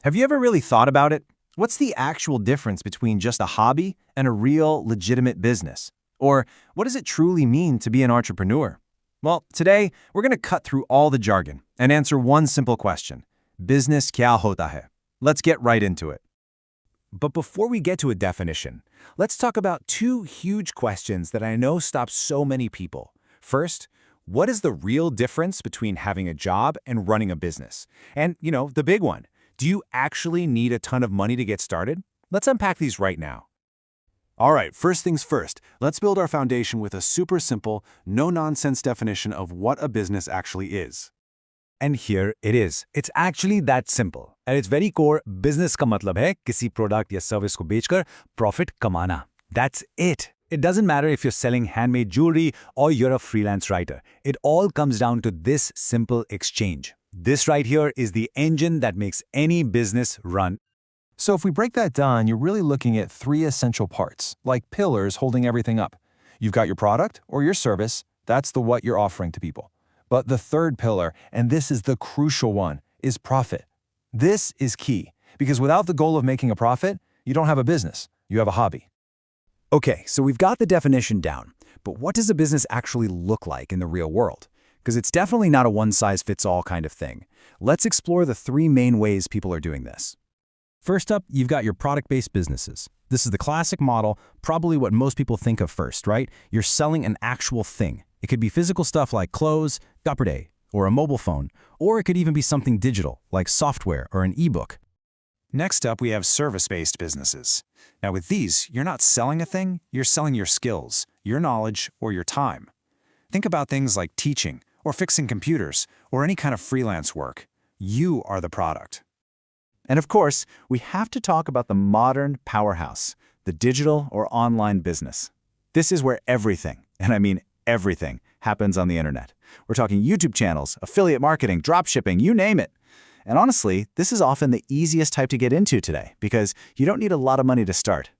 Have you ever really thought about it? What's the actual difference between just a hobby and a real, legitimate business? Or what does it truly mean to be an entrepreneur? Well, today, we're going to cut through all the jargon and answer one simple question. Business kya hota hai? Let's get right into it. But before we get to a definition, let's talk about two huge questions that I know stop so many people. First, what is the real difference between having a job and running a business? And, the big one, do you actually need a ton of money to get started? Let's unpack these right now. All right, first things first, let's build our foundation with a super simple, no-nonsense definition of what a business actually is. And here it is. It's actually that simple. At its very core, business का मतलब है किसी product या service को बेचकर profit कमाना. That's it. It doesn't matter if you're selling handmade jewelry or you're a freelance writer. It all comes down to this simple exchange. This right here is the engine that makes any business run. So if we break that down, you're really looking at three essential parts, like pillars holding everything up. You've got your product or your service. That's the what you're offering to people. But the third pillar, and this is the crucial one, is profit. This is key, because without the goal of making a profit, you don't have a business, you have a hobby. Okay, so we've got the definition down, but what does a business actually look like in the real world? Because it's definitely not a one-size-fits-all kind of thing. Let's explore the three main ways people are doing this. First up, you've got your product-based businesses. This is the classic model, probably what most people think of first, right? You're selling an actual thing. It could be physical stuff like clothes, kapde, or a mobile phone, or it could even be something digital, like software or an ebook. Next up, we have service-based businesses. Now with these, you're not selling a thing, you're selling your skills, your knowledge, or your time. Think about things like teaching, or fixing computers, or any kind of freelance work. You are the product. And of course, we have to talk about the modern powerhouse, the digital or online business. This is where everything, and I mean everything, happens on the internet. We're talking YouTube channels, affiliate marketing, dropshipping, you name it. And honestly, this is often the easiest type to get into today because you don't need a lot of money to start.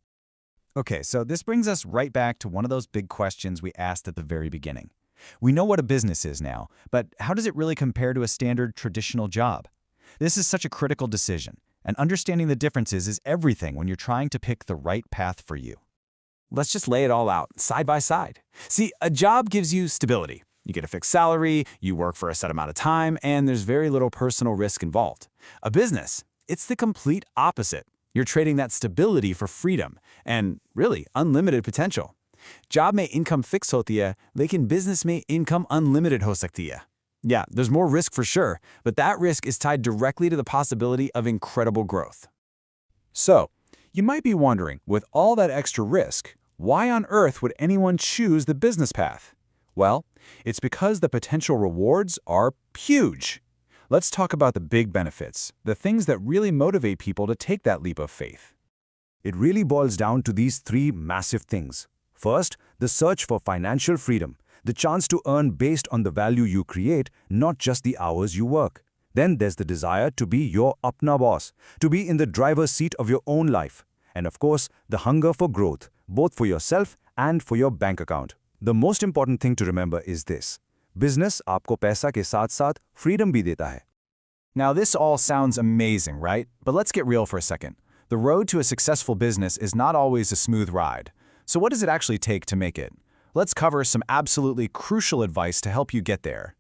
Okay, so this brings us right back to one of those big questions we asked at the very beginning. We know what a business is now, but how does it really compare to a standard traditional job? This is such a critical decision, and understanding the differences is everything when you're trying to pick the right path for you. Let's just lay it all out, side by side. See, a job gives you stability. You get a fixed salary, you work for a set amount of time, and there's very little personal risk involved. A business, it's the complete opposite. You're trading that stability for freedom and, really, unlimited potential. Job mein income fixed hoti hai, lekin business mein income unlimited ho sakti hai. Yeah, there's more risk for sure, but that risk is tied directly to the possibility of incredible growth. So, you might be wondering, with all that extra risk, why on earth would anyone choose the business path? Well, it's because the potential rewards are huge. Let's talk about the big benefits, the things that really motivate people to take that leap of faith. It really boils down to these three massive things. First, the search for financial freedom, the chance to earn based on the value you create, not just the hours you work. Then there's the desire to be your apna boss, to be in the driver's seat of your own life. And of course, the hunger for growth, both for yourself and for your bank account. The most important thing to remember is this. Business aapko paisa ke saath-saath freedom bhi deta hai. Now this all sounds amazing, right? But let's get real for a second. The road to a successful business is not always a smooth ride. So what does it actually take to make it? Let's cover some absolutely crucial advice to help you get there.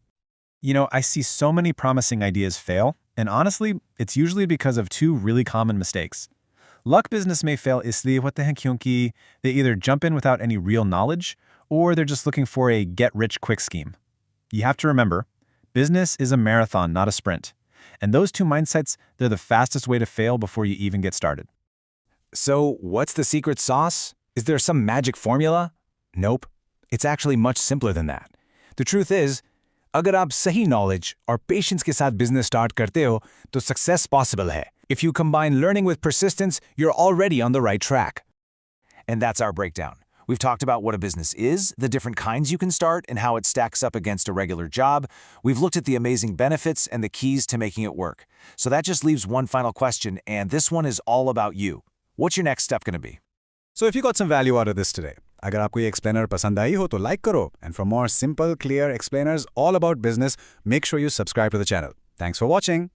I see so many promising ideas fail, and honestly, it's usually because of two really common mistakes. Luck business may fail isliye hote hain kyunki they either jump in without any real knowledge, or they're just looking for a get-rich-quick scheme. You have to remember, business is a marathon, not a sprint. And those two mindsets, they're the fastest way to fail before you even get started. So, what's the secret sauce? Is there some magic formula? Nope. It's actually much simpler than that. The truth is, agar aap sahi knowledge और patience के साथ business start करते हो, तो success possible है. If you combine learning with persistence, you're already on the right track. And that's our breakdown. We've talked about what a business is, the different kinds you can start, and how it stacks up against a regular job. We've looked at the amazing benefits and the keys to making it work. So that just leaves one final question, and this one is all about you. What's your next step going to be? So if you got some value out of this today, अगर आपको ये explainer पसंद आई हो तो like करो. And for more simple, clear explainers all about business, make sure you subscribe to the channel. Thanks for watching.